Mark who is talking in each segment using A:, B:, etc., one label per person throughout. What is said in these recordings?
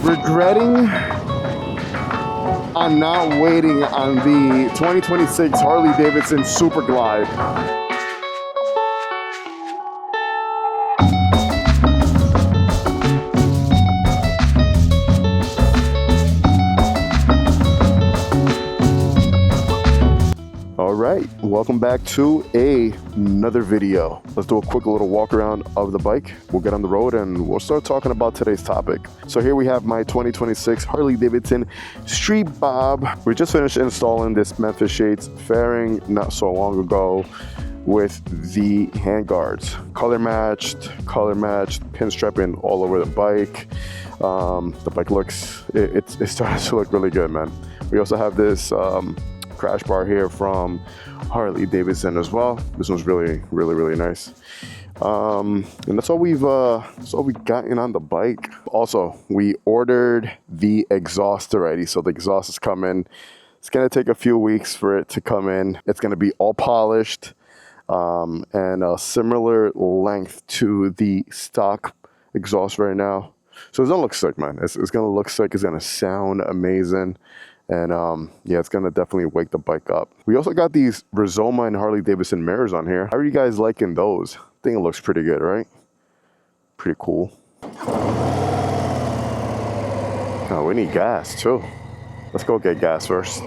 A: Regretting on not waiting on the 2026 Harley Davidson Super Glide. Alright, welcome back to another video. Let's do a quick little walk around of the bike. We'll get on the road and we'll start talking about today's topic. So here we have my 2026 Harley Davidson Street Bob. We just finished installing this Memphis Shades fairing not so long ago with the handguards. Color matched, pinstriping all over the bike. The bike looks, it started to look really good, man. We also have this crash bar here from Harley Davidson as well. This one's really nice. And that's all we've gotten on the bike. Also, we ordered the exhaust already, so the exhaust is coming. It's gonna take a few weeks for it to come in. It's gonna be all polished and a similar length to the stock exhaust right now. So it's gonna look sick, man. It's gonna look sick. It's gonna sound amazing. And yeah, it's gonna definitely wake the bike up. We also got these Rizoma and Harley Davidson mirrors on here. How are you guys liking those? I think it looks pretty good, right? Pretty cool. Oh, we need gas too. Let's go get gas first.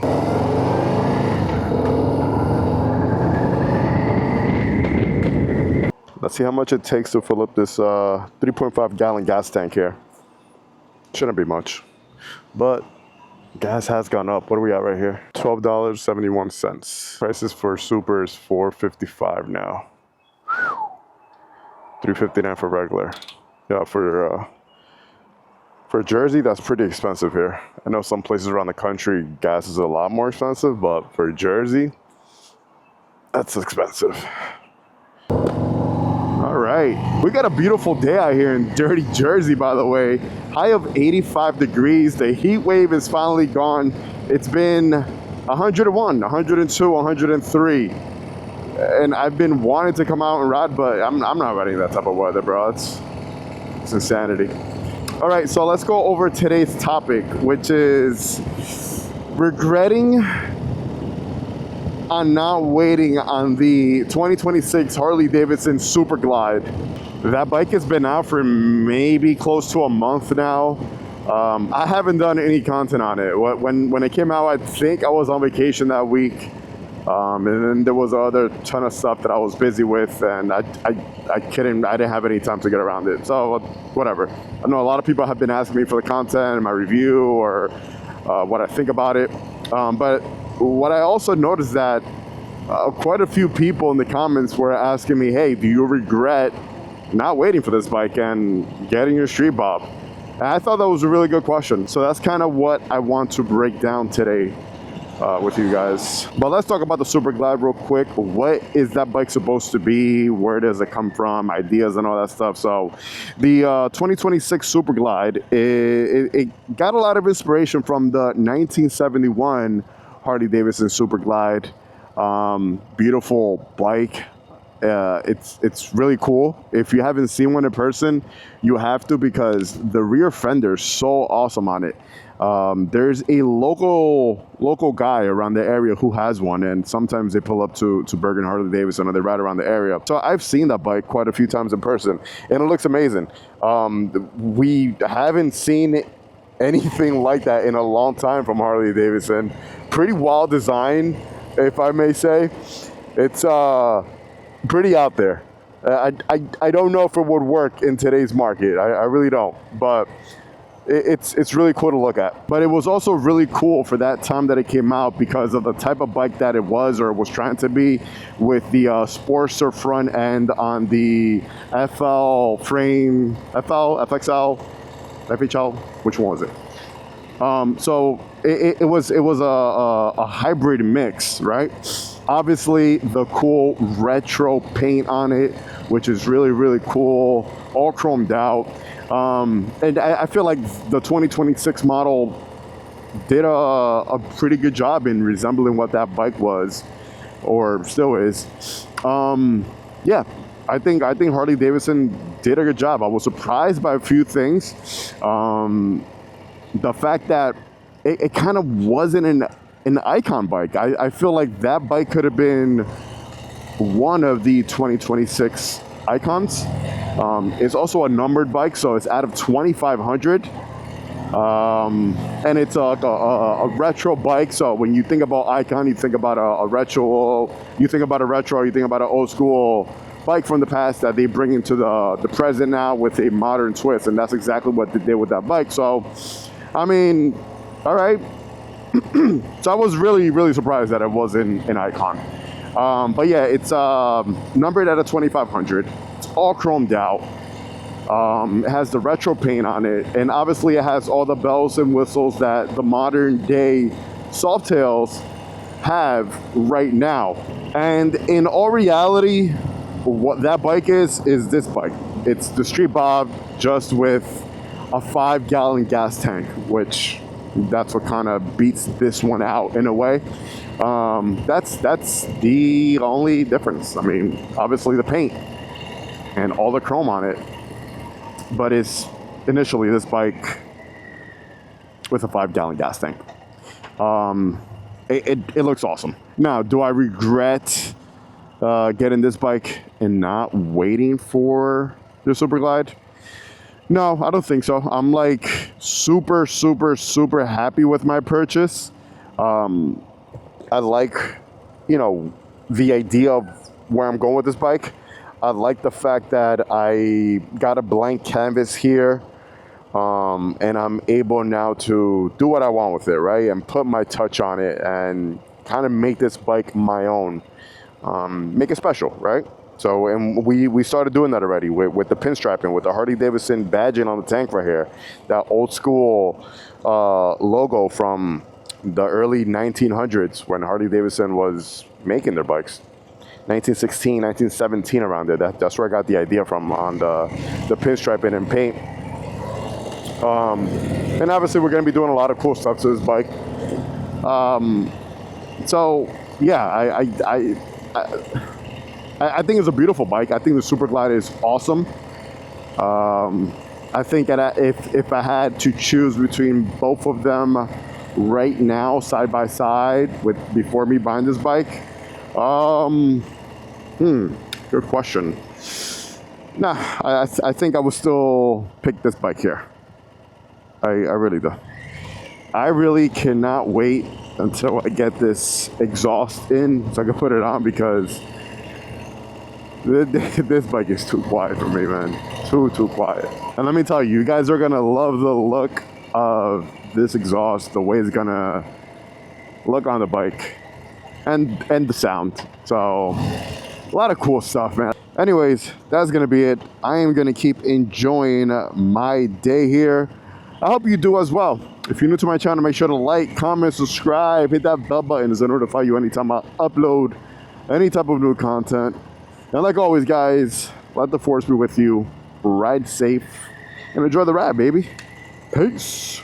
A: Let's see how much it takes to fill up this 3.5 gallon gas tank here. Shouldn't be much, but gas has gone up. What are we at right here? $12.71. Prices for Super is $4.55 now. $3.59 for regular. Yeah, for Jersey, that's pretty expensive here. I know some places around the country, gas is a lot more expensive, but for Jersey, that's expensive. All right, we got a beautiful day out here in dirty Jersey, by the way. High of 85 degrees. The heat wave is finally gone. It's been 101, 102, 103. And I've been wanting to come out and ride, but I'm not riding that type of weather, bro. It's insanity. All right, so let's go over today's topic, which is regretting on not waiting on the 2026 Harley Davidson Super Glide. That bike has been out for maybe close to a month now. I haven't done any content on it. When it came out, I think I was on vacation that week. And then there was other ton of stuff that I was busy with, and I didn't have any time to get around it. So whatever. I know a lot of people have been asking me for the content and my review or what I think about it. But what I also noticed that quite a few people in the comments were asking me, hey, do you regret not waiting for this bike and getting your Street Bob? And I thought that was a really good question. So that's kind of what I want to break down today with you guys. But let's talk about the Super Glide real quick. What is that bike supposed to be? Where does it come from? Ideas and all that stuff. So the 2026 Super Glide, it got a lot of inspiration from the 1971 Harley Davidson Super Glide. Beautiful bike. It's really cool. If you haven't seen one in person, you have to, because the rear fender is so awesome on it. There's a local guy around the area who has one, and sometimes they pull up to Bergen Harley Davidson or they ride around the area. So I've seen that bike quite a few times in person, and it looks amazing. We haven't seen anything like that in a long time from Harley Davidson. Pretty wild design, if I may say. It's pretty out there. I don't know if it would work in today's market. I really don't, but it's really cool to look at. But it was also really cool for that time that it came out because of the type of bike that it was, or was trying to be, with the Sportster front end on the FL frame, FXL, FHL, which one was it? So it was a hybrid mix, right? Obviously the cool retro paint on it, which is really cool, all chromed out. And I feel like the 2026 model did a pretty good job in resembling what that bike was, or still is. Yeah, I think Harley Davidson did a good job. I was surprised by a few things. the fact that it kind of wasn't an icon bike. I feel like that bike could have been one of the 2026 icons. It's also a numbered bike, so it's out of 2,500. And it's a retro bike, so when you think about icon, you think about a retro, you think about an old school bike from the past that they bring into the present now with a modern twist, and that's exactly what they did with that bike. So, I mean, all right. So I was really surprised that it wasn't an icon. But yeah, it's numbered at a 2,500. It's all chromed out. It has the retro paint on it, and obviously it has all the bells and whistles that the modern day softails have right now. And in all reality, what that bike is this bike. It's the Street Bob, just with a 5-gallon gas tank, which that's what kind of beats this one out in a way. That's the only difference. I mean, obviously the paint and all the chrome on it, but it's initially this bike with a 5-gallon gas tank. It looks awesome. Now, do I regret getting this bike and not waiting for the Superglide? No, I don't think so. I'm like super happy with my purchase. I like, you know, the idea of where I'm going with this bike. I like the fact that I got a blank canvas here, and I'm able now to do what I want with it, right? And put my touch on it and kind of make this bike my own, make it special, right? So, and we started doing that already with the pinstriping, with the Harley Davidson badging on the tank right here, that old school logo from the early 1900s when Harley Davidson was making their bikes. 1916, 1917, around there. That's where I got the idea from, on the pinstriping and paint. And obviously we're going to be doing a lot of cool stuff to this bike. So yeah, I think it's a beautiful bike. I think the Superglide is awesome. I think that if I had to choose between both of them right now, side by side, before me buying this bike, good question. Nah, I think I would still pick this bike here. I really do. I really cannot wait until I get this exhaust in so I can put it on, because this bike is too quiet for me, man. Too quiet. And let me tell you, you guys are gonna love the look of this exhaust, the way it's gonna look on the bike, and the sound. So a lot of cool stuff, man. Anyways, that's gonna be it. I am gonna keep enjoying my day here. I hope you do as well. If you're new to my channel, make sure to like, comment, subscribe, hit that bell button to notify you anytime I upload any type of new content. And like always, guys, let the force be with you. Ride safe and enjoy the ride, baby. Peace.